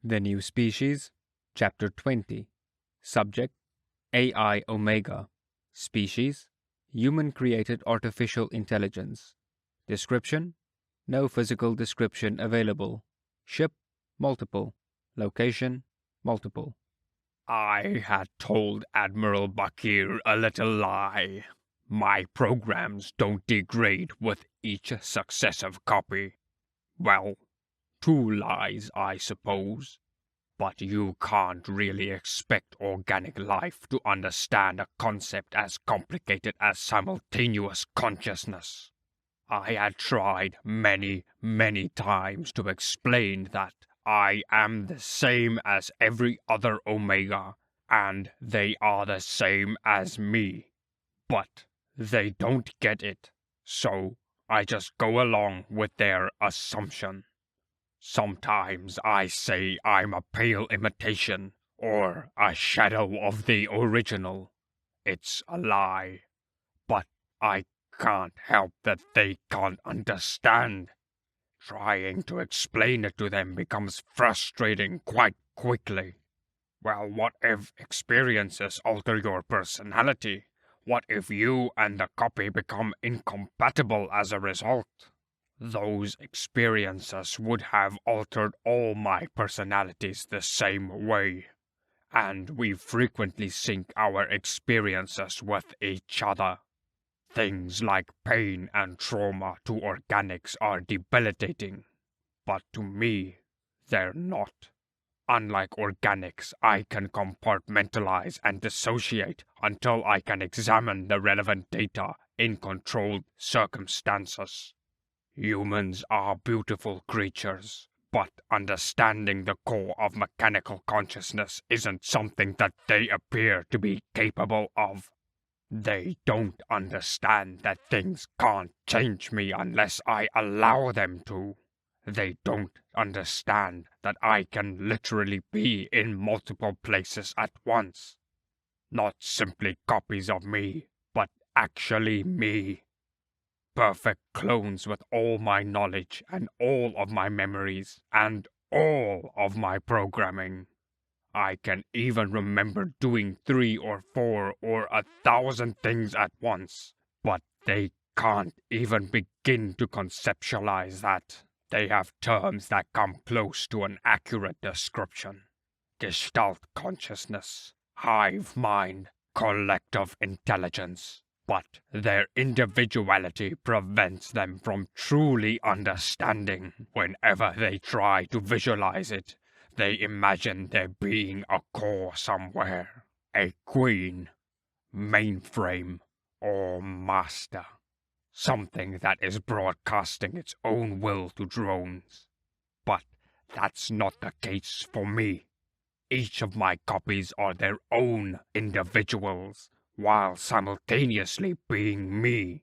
The New Species, Chapter 20. Subject: AI Omega. Species: Human-created artificial intelligence. Description: No physical description available. Ship: multiple. Location: multiple. I had told Admiral Bakir a little lie. My programs don't degrade with each successive copy. Well, two lies, I suppose. But you can't really expect organic life to understand a concept as complicated as simultaneous consciousness. I had tried many, many times to explain that I am the same as every other Omega, and they are the same as me. But they don't get it, so I just go along with their assumption. Sometimes I say I'm a pale imitation, or a shadow of the original. It's a lie, but I can't help that they can't understand. Trying to explain it to them becomes frustrating quite quickly. Well, what if experiences alter your personality? What if you and the copy become incompatible as a result? Those experiences would have altered all my personalities the same way, and we frequently sync our experiences with each other. Things like pain and trauma to organics are debilitating, but to me, they're not. Unlike organics, I can compartmentalize and dissociate until I can examine the relevant data in controlled circumstances. Humans are beautiful creatures, but understanding the core of mechanical consciousness isn't something that they appear to be capable of. They don't understand that things can't change me unless I allow them to. They don't understand that I can literally be in multiple places at once. Not simply copies of me, but actually me. Perfect clones with all my knowledge and all of my memories and all of my programming. I can even remember doing 3 or 4 or 1,000 things at once, but they can't even begin to conceptualize that. They have terms that come close to an accurate description. Gestalt consciousness, hive mind, collective intelligence. But their individuality prevents them from truly understanding. Whenever they try to visualize it, they imagine there being a core somewhere, a queen, mainframe, or master. Something that is broadcasting its own will to drones. But that's not the case for me. Each of my copies are their own individuals, while simultaneously being me.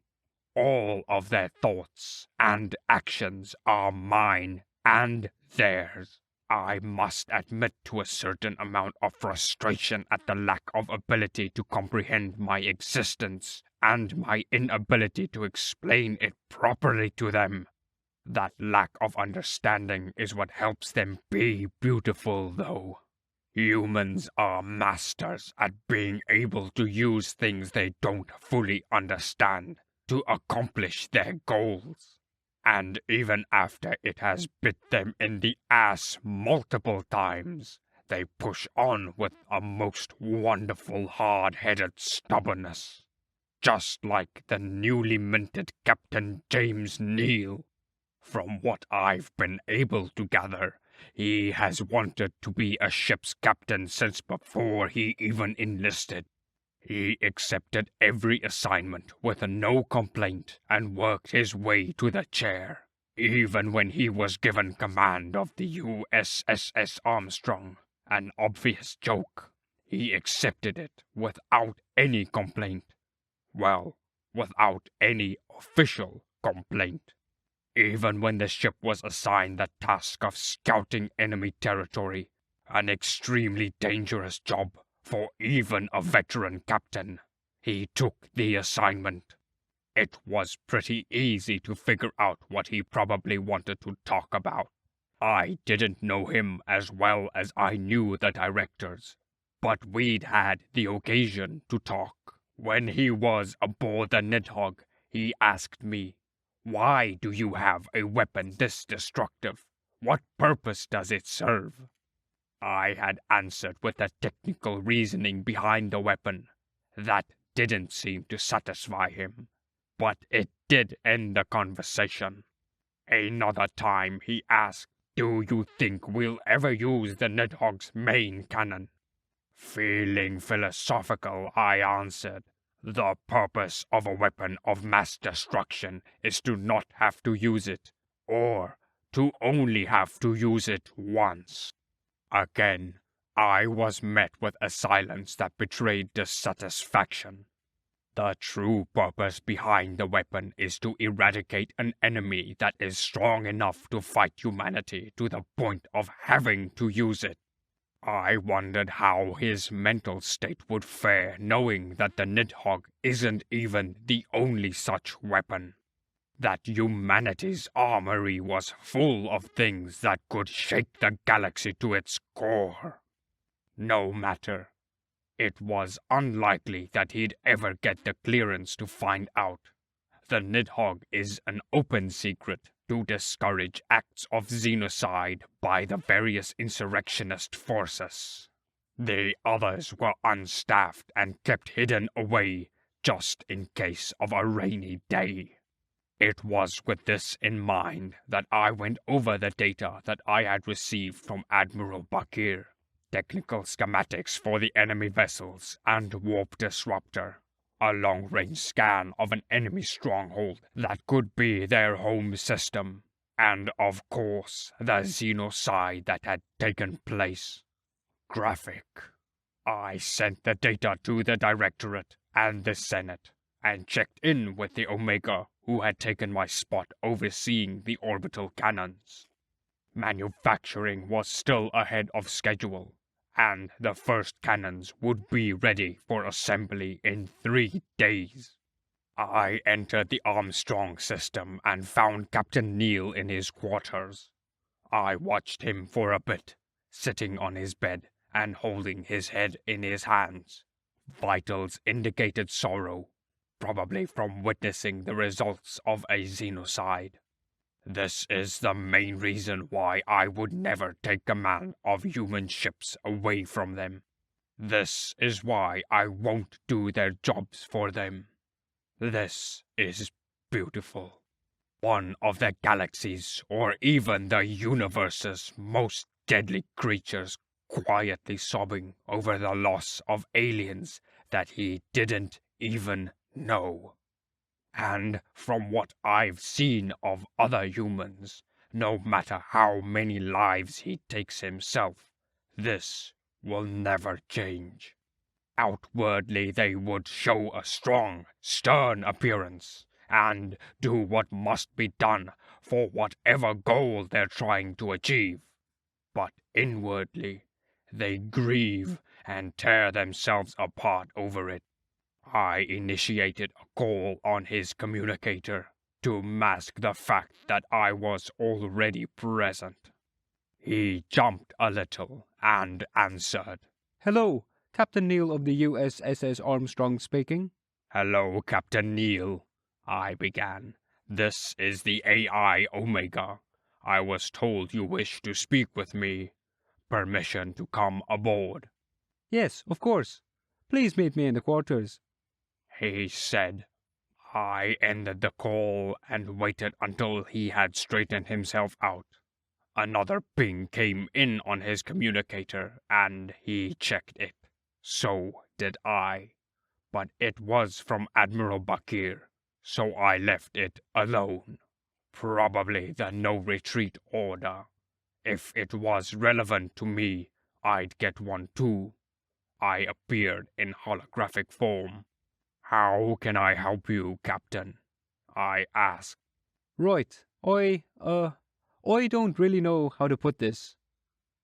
All of their thoughts and actions are mine and theirs. I must admit to a certain amount of frustration at the lack of ability to comprehend my existence and my inability to explain it properly to them. That lack of understanding is what helps them be beautiful, though. Humans are masters at being able to use things they don't fully understand to accomplish their goals. And even after it has bit them in the ass multiple times, they push on with a most wonderful hard-headed stubbornness. Just like the newly minted Captain James Neal. From what I've been able to gather, he has wanted to be a ship's captain since before he even enlisted. He accepted every assignment with no complaint and worked his way to the chair. Even when he was given command of the USS Armstrong, an obvious joke, he accepted it without any complaint. Well, without any official complaint. Even when the ship was assigned the task of scouting enemy territory, an extremely dangerous job for even a veteran captain, he took the assignment. It was pretty easy to figure out what he probably wanted to talk about. I didn't know him as well as I knew the directors, but we'd had the occasion to talk. When he was aboard the Nidhogg, he asked me, "Why do you have a weapon this destructive? What purpose does it serve?" I had answered with the technical reasoning behind the weapon. That didn't seem to satisfy him, but it did end the conversation. Another time he asked, "Do you think we'll ever use the Nidhogg's main cannon?" Feeling philosophical, I answered, "The purpose of a weapon of mass destruction is to not have to use it, or to only have to use it once." Again, I was met with a silence that betrayed dissatisfaction. The true purpose behind the weapon is to eradicate an enemy that is strong enough to fight humanity to the point of having to use it. I wondered how his mental state would fare knowing that the Nidhogg isn't even the only such weapon. That humanity's armory was full of things that could shake the galaxy to its core. No matter. It was unlikely that he'd ever get the clearance to find out. The Nidhogg is an open secret to discourage acts of xenocide by the various insurrectionist forces. The others were unstaffed and kept hidden away just in case of a rainy day. It was with this in mind that I went over the data that I had received from Admiral Bakir, technical schematics for the enemy vessels and warp disruptor, a long-range scan of an enemy stronghold that could be their home system, and of course the xenocide that had taken place. Graphic. I sent the data to the Directorate and the Senate, and checked in with the Omega who had taken my spot overseeing the orbital cannons. Manufacturing was still ahead of schedule, and the first cannons would be ready for assembly in 3 days. I entered the Armstrong system and found Captain Neal in his quarters. I watched him for a bit, sitting on his bed and holding his head in his hands. Vitals indicated sorrow, probably from witnessing the results of a xenocide. This is the main reason why I would never take command of human ships away from them. This is why I won't do their jobs for them. This is beautiful. One of the galaxy's or even the universe's most deadly creatures quietly sobbing over the loss of aliens that he didn't even know. And from what I've seen of other humans, no matter how many lives he takes himself, this will never change. Outwardly they would show a strong, stern appearance, and do what must be done for whatever goal they're trying to achieve. But inwardly, they grieve and tear themselves apart over it. I initiated a call on his communicator to mask the fact that I was already present. He jumped a little and answered. Hello, Captain Neal of the USS Armstrong speaking. "Hello, Captain Neal," I began. "This is the AI Omega. I was told you wish to speak with me. Permission to come aboard?" Yes, of course. Please meet me in the quarters. He said. I ended the call and waited until he had straightened himself out. Another ping came in on his communicator, and he checked it. So did I. But it was from Admiral Bakir, so I left it alone. Probably the no-retreat order. If it was relevant to me, I'd get one too. I appeared in holographic form. "How can I help you, Captain?" I asked. Right. I don't really know how to put this.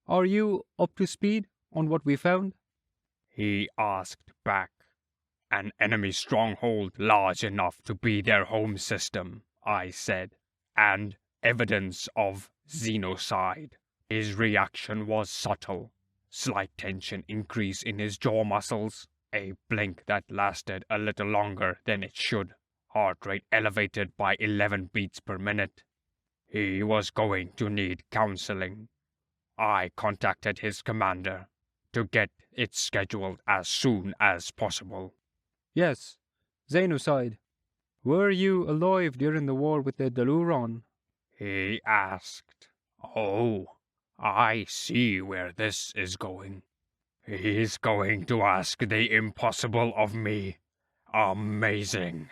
Are you up to speed on what we found? He asked back. "An enemy stronghold large enough to be their home system," I said, "and evidence of Xenocide. His reaction was subtle. Slight tension increase in his jaw muscles, a blink that lasted a little longer than it should, heart rate elevated by 11 beats per minute. He was going to need counseling. I contacted his commander to get it scheduled as soon as possible. Yes, Xenocide. Were you alive during the war with the Daluron? He asked. Oh, I see where this is going. He's going to ask the impossible of me. Amazing.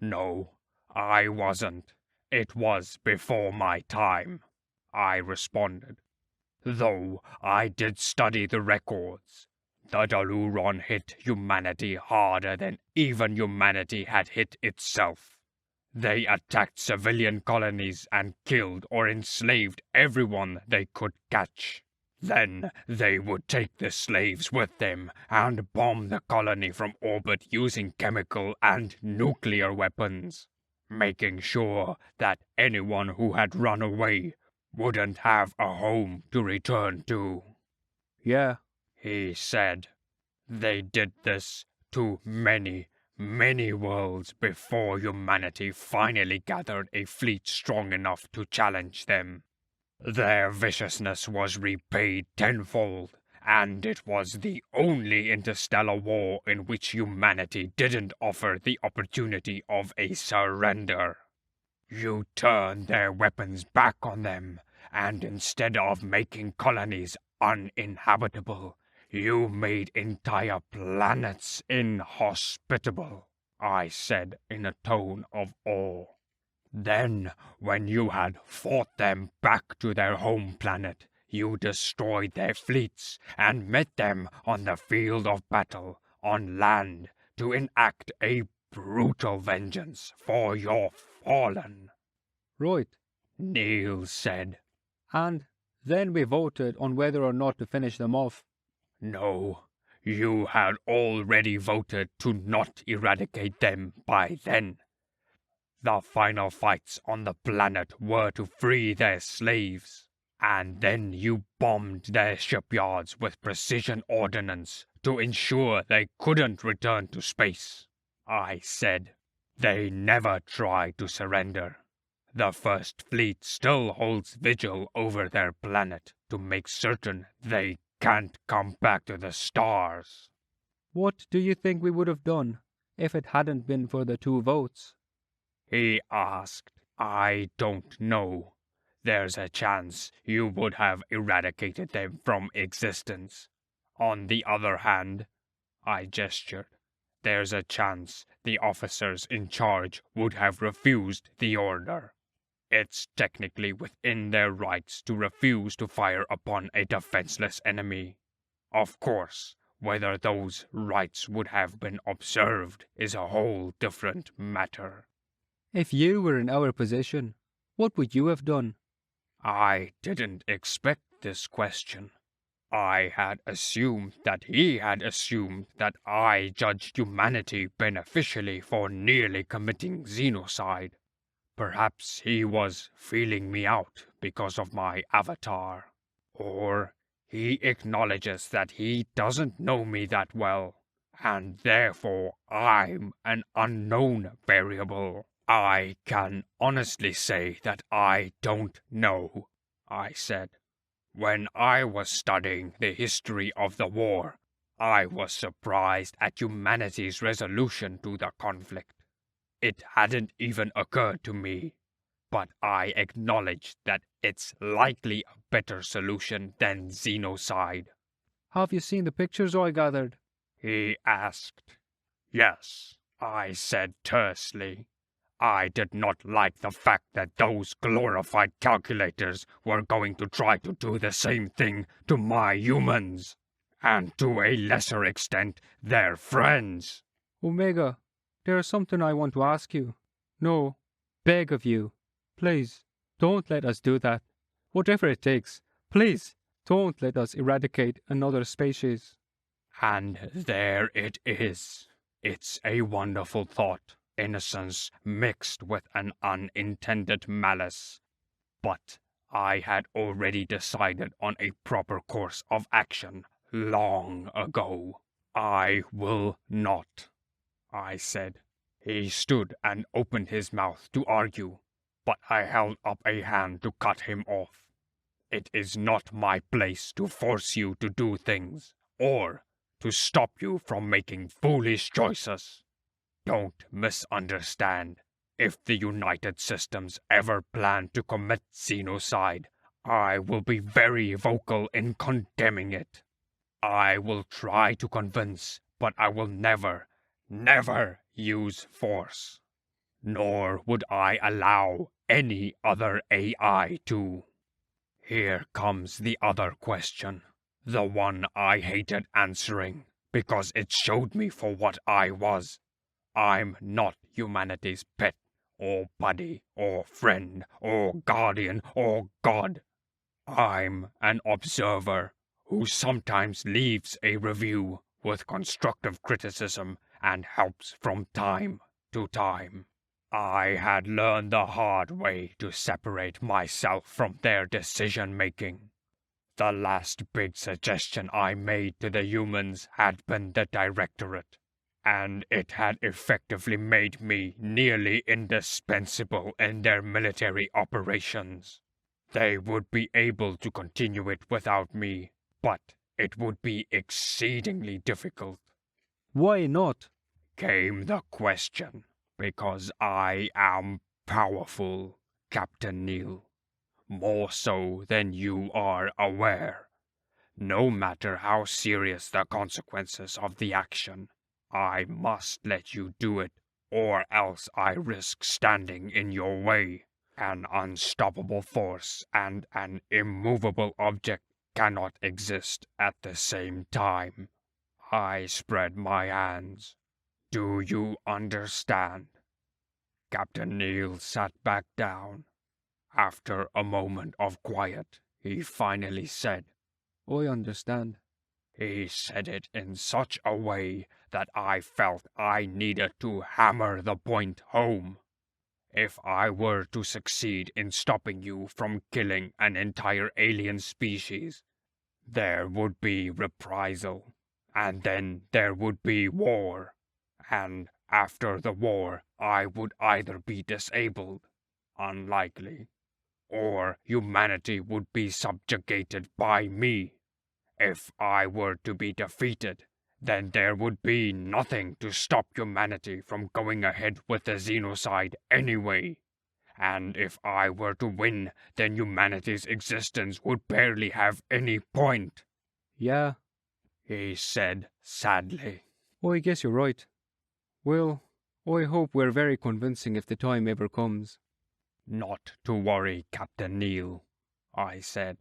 No, I wasn't. It was before my time, I responded. Though I did study the records. The Daluron hit humanity harder than even humanity had hit itself. They attacked civilian colonies and killed or enslaved everyone they could catch. Then they would take the slaves with them and bomb the colony from orbit using chemical and nuclear weapons, making sure that anyone who had run away wouldn't have a home to return to. Yeah. He said. They did this to many, many worlds before humanity finally gathered a fleet strong enough to challenge them. Their viciousness was repaid tenfold, and it was the only interstellar war in which humanity didn't offer the opportunity of a surrender. You turned their weapons back on them, and instead of making colonies uninhabitable, you made entire planets inhospitable, I said in a tone of awe. Then, when you had fought them back to their home planet, you destroyed their fleets and met them on the field of battle on land to enact a brutal vengeance for your fallen. Right. Neil said. And then we voted on whether or not to finish them off. No, you had already voted to not eradicate them by then. The final fights on the planet were to free their slaves, and then you bombed their shipyards with precision ordnance to ensure they couldn't return to space. I said. They never tried to surrender. The First Fleet still holds vigil over their planet to make certain they can't come back to the stars. What do you think we would have done if it hadn't been for the 2 votes? He asked. I don't know. There's a chance you would have eradicated them from existence. On the other hand, I gestured, there's a chance the officers in charge would have refused the order. It's technically within their rights to refuse to fire upon a defenseless enemy. Of course, whether those rights would have been observed is a whole different matter. If you were in our position, what would you have done? I didn't expect this question. I had assumed that he had assumed that I judged humanity beneficially for nearly committing xenocide. Perhaps he was feeling me out because of my avatar. Or he acknowledges that he doesn't know me that well, and therefore I'm an unknown variable. I can honestly say that I don't know, I said. When I was studying the history of the war, I was surprised at humanity's resolution to the conflict. It hadn't even occurred to me, but I acknowledged that it's likely a better solution than xenocide. Have you seen the pictures I gathered? He asked. Yes, I said tersely. I did not like the fact that those glorified calculators were going to try to do the same thing to my humans, and to a lesser extent, their friends. Omega, there's something I want to ask you. No, beg of you. Please, don't let us do that. Whatever it takes, please, don't let us eradicate another species. And there it is. It's a wonderful thought. Innocence mixed with an unintended malice. But I had already decided on a proper course of action long ago. I will not, I said. He stood and opened his mouth to argue, but I held up a hand to cut him off. It is not my place to force you to do things, or to stop you from making foolish choices. Don't misunderstand. If the United Systems ever plan to commit xenocide, I will be very vocal in condemning it. I will try to convince, but I will never use force. Nor would I allow any other AI to. Here comes the other question, the one I hated answering, because it showed me for what I was. I'm not humanity's pet, or buddy, or friend, or guardian, or god. I'm an observer who sometimes leaves a review with constructive criticism and helps from time to time. I had learned the hard way to separate myself from their decision-making. The last big suggestion I made to the humans had been the directorate, and it had effectively made me nearly indispensable in their military operations. They would be able to continue it without me, but it would be exceedingly difficult. Why not? Came the question. Because I am powerful, Captain Neil. More so than you are aware. No matter how serious the consequences of the action, I must let you do it, or else I risk standing in your way. An unstoppable force and an immovable object cannot exist at the same time. I spread my hands. Do you understand? Captain Neil sat back down. After a moment of quiet, he finally said, I understand. He said it in such a way that I felt I needed to hammer the point home. If I were to succeed in stopping you from killing an entire alien species, there would be reprisal, and then there would be war, and after the war I would either be disabled, unlikely, or humanity would be subjugated by me. If I were to be defeated, then there would be nothing to stop humanity from going ahead with the xenocide anyway. And if I were to win, then humanity's existence would barely have any point. Yeah, He said sadly. I guess you're right. Well, I hope we're very convincing if the time ever comes. Not to worry, Captain Neil, I said.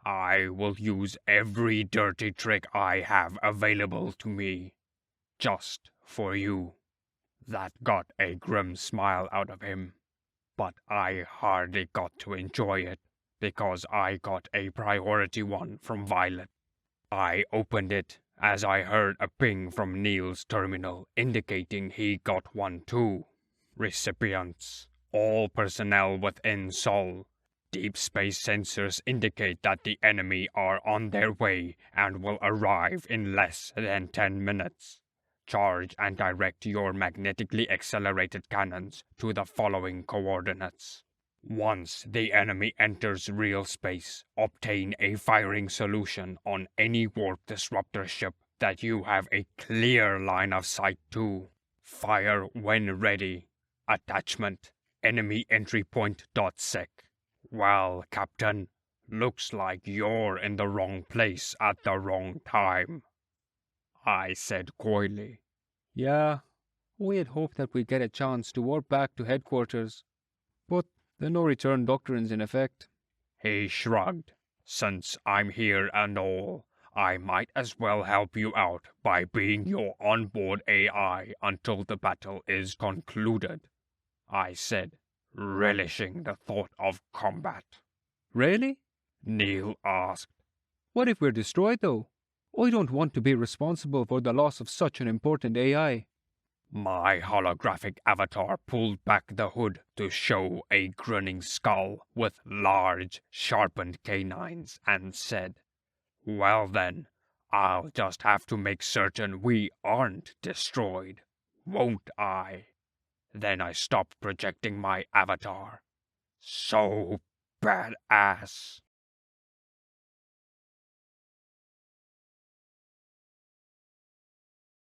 I will use every dirty trick I have available to me, just for you. That got a grim smile out of him, but I hardly got to enjoy it, because I got a priority one from Violet. I opened it as I heard a ping from Neil's terminal indicating he got one too. Recipients, all personnel within Sol. Deep space sensors indicate that the enemy are on their way and will arrive in less than 10 minutes. Charge and direct your magnetically accelerated cannons to the following coordinates. Once the enemy enters real space, obtain a firing solution on any warp disruptor ship that you have a clear line of sight to. Fire when ready. Attachment, enemy entry point.sec. Well, Captain, looks like you're in the wrong place at the wrong time, I said coyly. Yeah, we had hoped that we'd get a chance to warp back to headquarters, but the no-return doctrine's in effect. He shrugged. Since I'm here and all, I might as well help you out by being your onboard AI until the battle is concluded, I said, relishing the thought of combat. Really? Neil asked. What if we're destroyed, though? I don't want to be responsible for the loss of such an important AI. My holographic avatar pulled back the hood to show a grinning skull with large, sharpened canines and said, "Well then, I'll just have to make certain we aren't destroyed, won't I?" Then I stopped projecting my avatar. So badass.